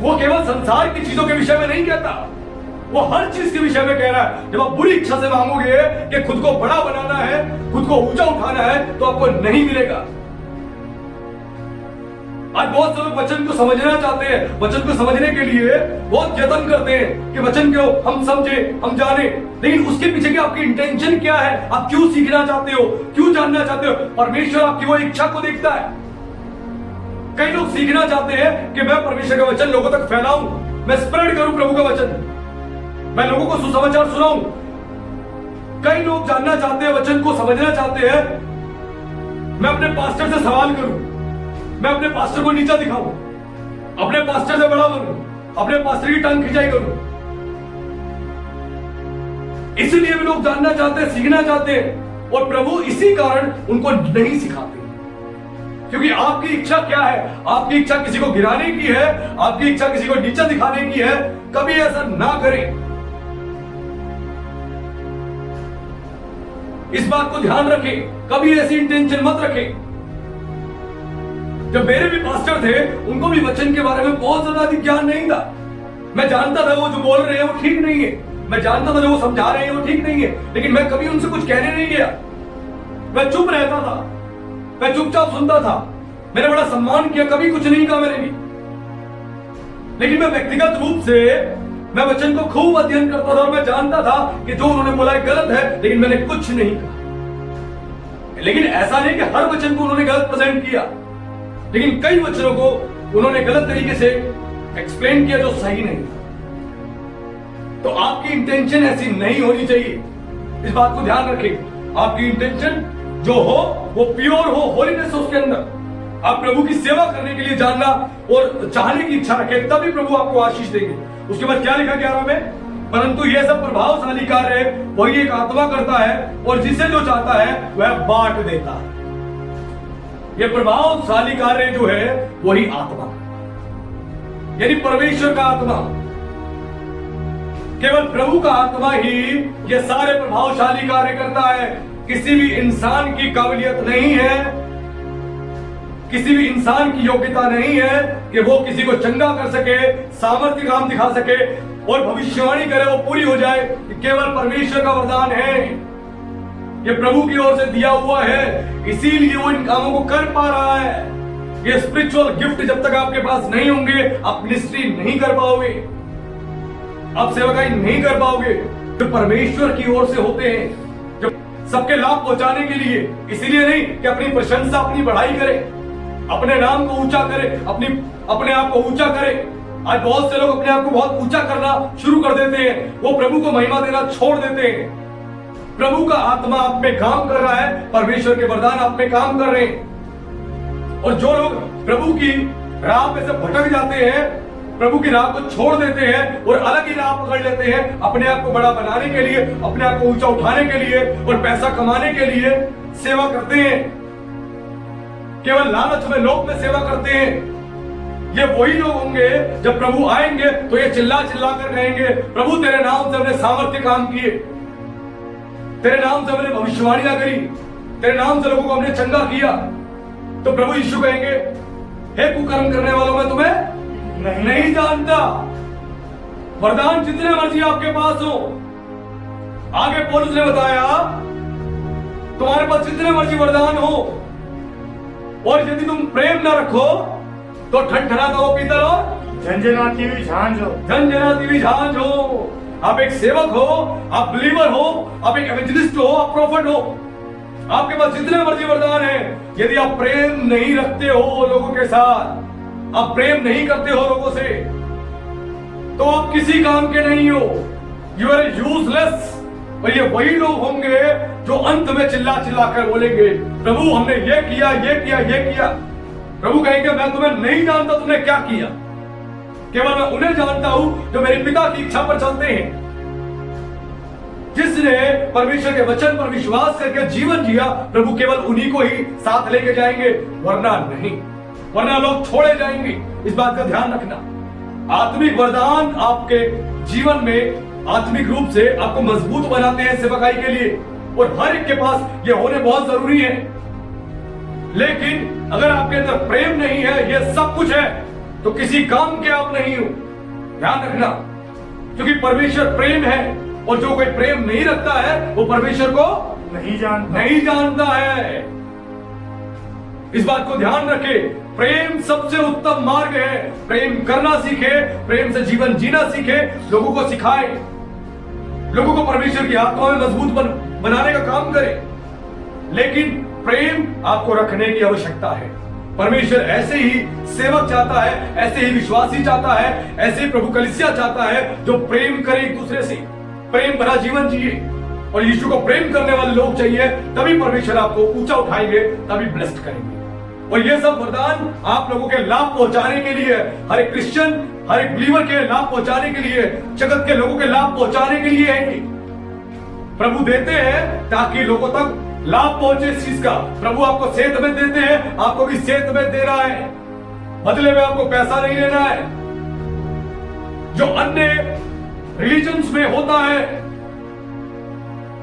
वो केवल संसार की चीजों के विषय में नहीं कहता, वो हर चीज के विषय में कह रहा है। जब आप बुरी इच्छा से मांगोगे कि खुद को बड़ा बनाना है, खुद को ऊंचा उठाना है, तो आपको नहीं मिलेगा। आज बहुत से लोग वचन को समझना चाहते हैं, वचन को समझने के लिए बहुत यत्न करते हैं कि वचन को हम समझे, हम जाने, लेकिन उसके पीछे की आपकी इंटेंशन क्या है? आप क्यों सीखना चाहते हो, क्यों जानना चाहते हो? परमेश्वर आपकी वो इच्छा को देखता है। कई लोग सीखना चाहते हैं कि मैं परमेश्वर का वचन लोगों तक फैलाऊं, मैं स्प्रेड करूं प्रभु का वचन, मैं लोगों को सुसमाचार सुनाऊं, कई लोग जानना चाहते हैं, वचन को समझना चाहते हैं, मैं अपने पास्टर से सवाल करूं, मैं अपने पास्टर को नीचा दिखाऊं, अपने पास्टर से बड़ा बनूं, अपने पास्टर की टांग खिंचाई करूं। इसलिए भी लोग जानना चाहते हैं, सीखना चाहते हैं, और प्रभु इसी कारण उनको नहीं सिखाते। क्योंकि आपकी इच्छा क्या है? आपकी इच्छा किसी को गिराने की है, आपकी इच्छा किसी को नीचा दिखाने की है। कभी ऐसा ना करें। इस बात को ध्यान रखें, कभी ऐसी इंटेंशन मत रखें। जब मेरे भी पास्टर थे, उनको भी वचन के बारे में बहुत ज्यादा अधिक ज्ञान नहीं था। मैं जानता था वो जो बोल रहे हैं वो ठीक नहीं है, मैं जानता था जो वो समझा रहे हैं वो ठीक नहीं है, लेकिन मैं कभी उनसे कुछ कहने नहीं गया। मैं चुप रहता था, मैं चुपचाप सुनता था। मैंने बड़ा सम्मान किया, कभी कुछ नहीं कहा मैंने भी। लेकिन मैं व्यक्तिगत रूप से मैं वचन को खूब अध्ययन करता था और मैं जानता था कि जो उन्होंने बोला है गलत है, लेकिन मैंने कुछ नहीं कहा। लेकिन ऐसा नहीं कि हर वचन को उन्होंने गलत प्रेजेंट किया, लेकिन कई वचनों को उन्होंने गलत तरीके से एक्सप्लेन किया जो सही नहीं था। तो आपकी इंटेंशन ऐसी नहीं होनी चाहिए, इस बात को ध्यान रखें। आपकी इंटेंशन जो हो वो प्योर हो, होलीनेस हो उसके अंदर। आप प्रभु की सेवा करने के लिए जानना और चाहने की इच्छा रखें, तभी प्रभु आपको आशीष देंगे। उसके बाद क्या लिखा 11 में? परंतु यह सब प्रभावशाली कार्य वही एक आत्मा करता है, और जिसे जो चाहता है वह बांट देता है। यह प्रभावशाली कार्य जो है वही आत्मा, यानी परमेश्वर का आत्मा, केवल प्रभु का आत्मा ही ये सारे प्रभावशाली कार्य करता है। किसी भी इंसान की काबिलियत नहीं है, किसी भी इंसान की योग्यता नहीं है कि वो किसी को चंगा कर सके, सामर्थ्य काम दिखा सके और भविष्यवाणी करे वो पूरी हो जाए। केवल परमेश्वर का वरदान है, ये प्रभु की ओर से दिया हुआ है, इसीलिए वो इन कामों को कर पा रहा है। ये स्पिरिचुअल गिफ्ट जब तक आपके पास नहीं होंगे, आप मिनिस्ट्री नहीं कर पाओगे, आप सेवकाई नहीं कर पाओगे। जो परमेश्वर की ओर से होते हैं, जो सबके लाभ पहुंचाने के लिए, इसीलिए नहीं कि अपनी प्रशंसा, अपनी बढ़ाई करे, अपने नाम को ऊंचा करे, अपने आप को ऊंचा करे। आज बहुत से लोग अपने आप को बहुत ऊंचा करना शुरू कर देते हैं, वो प्रभु को महिमा देना छोड़ देते हैं। प्रभु का आत्मा आप में काम कर रहा है, परमेश्वर के वरदान आप में काम कर रहे हैं। और जो लोग प्रभु की राह पे से भटक जाते हैं, प्रभु की राह को छोड़ देते हैं और अलग ही राह पकड़ लेते हैं, अपने आप को बड़ा बनाने के लिए, अपने आप को ऊंचा उठाने के लिए और पैसा कमाने के लिए सेवा करते हैं, केवल लालच में, लोभ में सेवा करते हैं। ये वही लोग होंगे जब प्रभु आएंगे तो ये चिल्ला चिल्ला कर कहेंगे, प्रभु तेरे नाम से हमने सामर्थ्य काम किए, तेरे नाम से हमने भविष्यवाणियां करी, तेरे नाम से लोगों को हमने चंगा किया। तो प्रभु यीशु कहेंगे, हे कुकर्म करने वालों, मैं तुम्हें नहीं जानता। वरदान जितने मर्जी आपके पास हो, आगे पौलुस ने बताया, तुम्हारे पास जितने मर्जी वरदान हो, और यदि तुम प्रेम न रखो तो ठनठनाता हुआ पीतल और झंझनाती हुई झांझ हो, झंझनाती हुई झांझ हो। आप एक सेवक हो, आप बिलीवर हो, आप एक एवेंजलिस्ट हो, आप प्रॉफिट हो, आपके पास जितने मर्जी वरदान है, यदि आप प्रेम नहीं रखते हो लोगों के साथ, आप प्रेम नहीं करते हो लोगों से, तो आप किसी काम के नहीं हो, यू आर यूजलेस। और ये वही लोग होंगे जो अंत में चिल्ला चिल्ला कर बोलेंगे, प्रभु हमने ये किया, ये किया, ये किया। प्रभु कहेंगे, मैं तुम्हें नहीं जानता तुमने क्या किया, केवल मैं उन्हें जानता हूं जो मेरे पिता की इच्छा पर चलते हैं। जिसने परमेश्वर के वचन पर विश्वास करके जीवन जिया, प्रभु केवल उन्हीं को ही साथ लेके जाएंगे, वरना नहीं, वरना लोग छोड़े जाएंगे। इस बात का ध्यान रखना। आत्मिक वरदान आपके जीवन में आत्मिक रूप से आपको मजबूत बनाते हैं सेवकाई के लिए, और हर एक के पास ये होने बहुत जरूरी है। लेकिन अगर आपके अंदर प्रेम नहीं है, ये सब कुछ है, तो किसी काम के आप नहीं हो। ध्यान रखना, क्योंकि परमेश्वर प्रेम है, और जो कोई प्रेम नहीं रखता है वो परमेश्वर को नहीं जानता है। इस बात को ध्यान रखे, प्रेम सबसे उत्तम मार्ग है। प्रेम करना सीखे, प्रेम से जीवन जीना सीखे, लोगों को सिखाए, लोगों को परमेश्वर की आत्मा में मजबूत बनाने का काम करे। लेकिन प्रेम आपको रखने की आवश्यकता है। परमेश्वर ऐसे ही सेवक चाहता है, ऐसे ही विश्वासी चाहता है, ऐसे ही प्रभु कलीसिया चाहता है जो प्रेम करे एक दूसरे से, प्रेम भरा जीवन जिए। और यीशु को प्रेम करने वाले लोग चाहिए, तभी परमेश्वर आपको ऊंचा उठाएंगे, तभी ब्लेस्ड करेंगे। और ये सब वरदान आप लोगों के लाभ पहुंचाने के लिए, हर एक क्रिश्चियन, हर एक बिलीवर के लाभ पहुंचाने के लिए, जगत के लोगों के लाभ पहुंचाने के लिए है। प्रभु देते हैं ताकि लोगों तक लाभ पहुंचे इस चीज का। प्रभु आपको सेहत में देते हैं, आपको भी सेहत में दे रहा है, बदले में आपको पैसा नहीं लेना है। जो अन्य रिलीजन्स में होता है,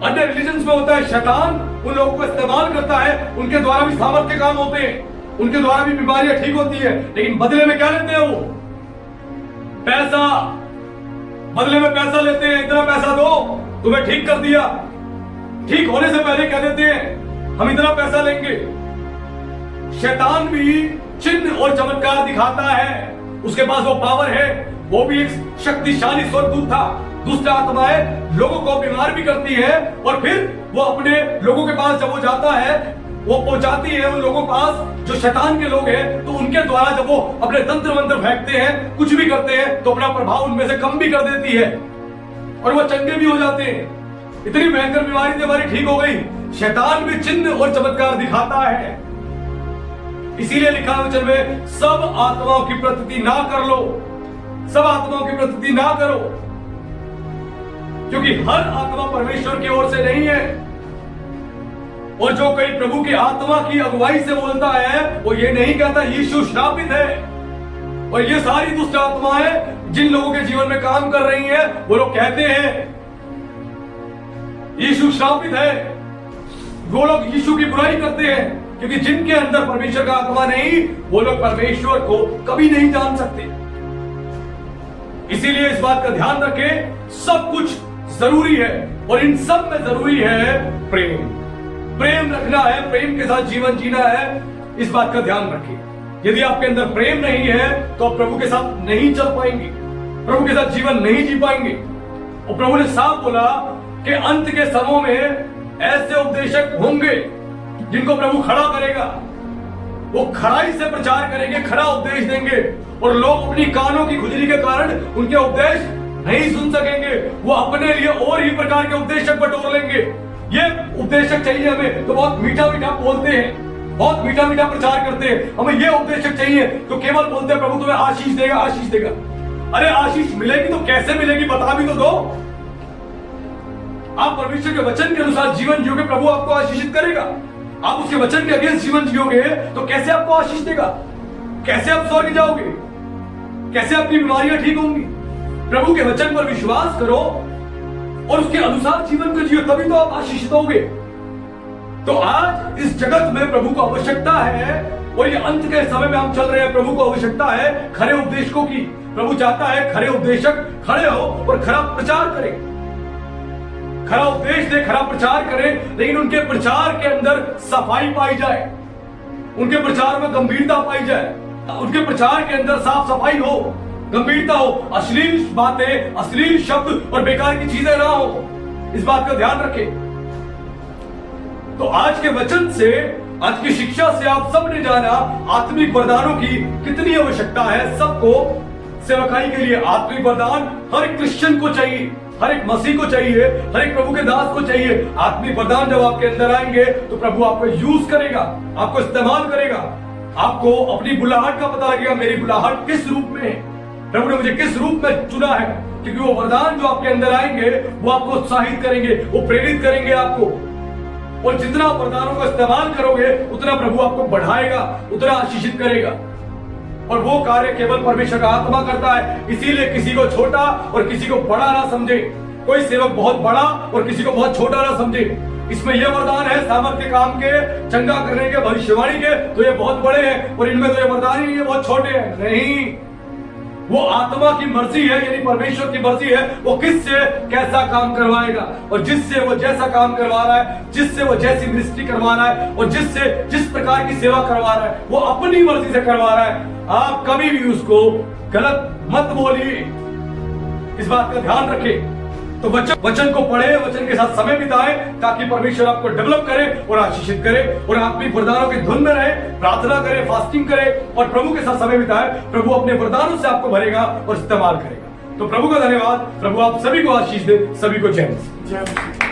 अन्य रिलीजन्स में होता है, शैतान उन लोगों को इस्तेमाल करता है, उनके द्वारा भी सामर्थ्य काम होते हैं, उनके द्वारा भी बीमारियां ठीक होती है, लेकिन बदले में क्या लेते हैं वो? पैसा। बदले में पैसा लेते हैं, इतना पैसा दो, तुम्हें ठीक कर दिया। ठीक होने से पहले कह देते हैं हम इतना पैसा लेंगे। शैतान भी चिन्ह और चमत्कार दिखाता है, उसके पास वो पावर है, वो भी एक शक्तिशाली स्वर्गदूत था। दुष्ट आत्माएं लोगों को बीमार भी करती है, और फिर वो अपने लोगों के पास जब वो जाता है, वो पहुंचाती है उन लोगों के पास जो शैतान के लोग हैं, तो उनके द्वारा जब वो अपने तंत्र मंत्र फेंकते हैं, कुछ भी करते हैं, तो अपना प्रभाव उनमें से कम भी कर देती है और वो चंगे भी हो जाते हैं। इतनी भयंकर बीमारी हमारी ठीक हो गई। शैतान भी चिन्ह और चमत्कार दिखाता है। इसीलिए लिखा है वचन में, सब आत्माओं की प्रतीति ना कर लो, सब आत्माओं की प्रतीति ना करो, क्योंकि हर आत्मा परमेश्वर की ओर से नहीं है। और जो कोई प्रभु की आत्मा की अगुवाई से बोलता है, वो ये नहीं कहता यीशु श्रापित है। और ये सारी दुष्ट आत्माएं जिन लोगों के जीवन में काम कर रही हैं, वो लोग कहते हैं यीशु श्रापित है। वो लोग यीशु की बुराई करते हैं, क्योंकि जिनके अंदर परमेश्वर का आत्मा नहीं, वो लोग परमेश्वर को कभी नहीं जान सकते। इसीलिए इस बात का ध्यान रखें, सब कुछ जरूरी है, और इन सब में जरूरी है प्रेम। प्रेम रखना है, प्रेम के साथ जीवन जीना है, इस बात का ध्यान रखें। यदि आपके अंदर प्रेम नहीं है, तो आप प्रभु के साथ नहीं चल पाएंगे, प्रभु के साथ जीवन नहीं जी पाएंगे। और प्रभु ने साफ बोला कि अंत के समय में ऐसे उपदेशक होंगे जिनको प्रभु खड़ा करेगा, वो खराई से प्रचार करेंगे, खरा उपदेश देंगे, और लोग अपनी कानों की खुजली के कारण उनके उपदेश नहीं सुन सकेंगे। वो अपने लिए और ही प्रकार के उपदेशक बटोर लेंगे। ये उपदेशक चाहिए हमें, तो बहुत मीठा मीठा बोलते हैं, बहुत मीठा मीठा प्रचार करते हैं। हमें ये उपदेशक चाहिए तो केवल बोलते हैं प्रभु तुम्हें आशीष देगा, आशीष देगा। अरे आशीष मिलेगी तो कैसे मिलेगी, बता भी तो दो। आप परमेश्वर के वचन के अनुसार जीवन जियोगे, प्रभु आपको आशीषित करेगा। आप उसके वचन के अगेंस्ट जीवन जियोगे तो कैसे आपको आशीष देगा? कैसे आप स्वर्ग जाओगे? कैसे अपनी बीमारियां ठीक होंगी? प्रभु के वचन पर विश्वास करो और उसके अनुसार जीवन को जियो, तभी तो आप आशीषित होगे। तो आज इस जगत में प्रभु को आवश्यकता है, और ये अंत के समय में हम चल रहे हैं, प्रभु को आवश्यकता है खरे उपदेशकों की। प्रभु चाहता है खरे उपदेशक खड़े हो और खरा प्रचार करें, खरा उपदेश दे, खरा प्रचार करें, लेकिन उनके प्रचार के अंदर सफाई पाई जाए, उनके प्रचार में गंभीरता पाई जाए, उनके प्रचार के अंदर साफ सफाई हो, गंभीरता हो, अश्लील बातें, अश्लील शब्द और बेकार की चीजें ना हो। इस बात का ध्यान रखें। तो आज के वचन से, आज की शिक्षा से आप सब ने जाना आत्मिक वरदानों की कितनी आवश्यकता है। सबको सेवकाई के लिए आत्मिक वरदान हर एक क्रिश्चियन को चाहिए, हर एक मसीह को चाहिए, हर एक प्रभु के दास को चाहिए। आत्मिक वरदान जब आपके अंदर आएंगे तो प्रभु आपको यूज करेगा, आपको इस्तेमाल करेगा, आपको अपनी बुलाहट का पता लगेगा, मेरी बुलाहट किस रूप में है, प्रभु ने मुझे किस रूप में चुना है। क्योंकि वो वरदान जो आपके अंदर आएंगे वो आपको उत्साहित करेंगे, वो प्रेरित करेंगे आपको। और जितना वरदानों का इस्तेमाल करोगे उतना प्रभु आपको बढ़ाएगा, उतना आशीषित करेगा। और वो कार्य केवल परमेश्वर का आत्मा करता है। इसीलिए किसी को छोटा और किसी को बड़ा ना समझे, कोई सेवक बहुत बड़ा और किसी को बहुत छोटा ना समझे। इसमें यह वरदान है सामर्थ्य काम के, चंगा करने के, भविष्यवाणी के, तो ये बहुत बड़े हैं, और इनमें तो ये वरदान ही ये बहुत छोटे हैं। नहीं, वो आत्मा की मर्जी है, यानी परमेश्वर की मर्जी है, वो किससे कैसा काम करवाएगा, और जिससे वो जैसा काम करवा रहा है, जिससे वो जैसी मिनिस्ट्री करवा रहा है, और जिससे जिस प्रकार की सेवा करवा रहा है, वो अपनी मर्जी से करवा रहा है। आप कभी भी उसको गलत मत बोलिए, इस बात का ध्यान रखें। तो वचन को पढ़े, वचन के साथ समय बिताए, ताकि परमेश्वर आपको डेवलप करे और आशीषित करे, और आत्मिक वरदानों की धुन में रहे, प्रार्थना करे, फास्टिंग करे, और प्रभु के साथ समय बिताए। प्रभु अपने वरदानों से आपको भरेगा और इस्तेमाल करेगा। तो प्रभु का धन्यवाद। प्रभु आप सभी को आशीष दे, सभी को जय मसीह।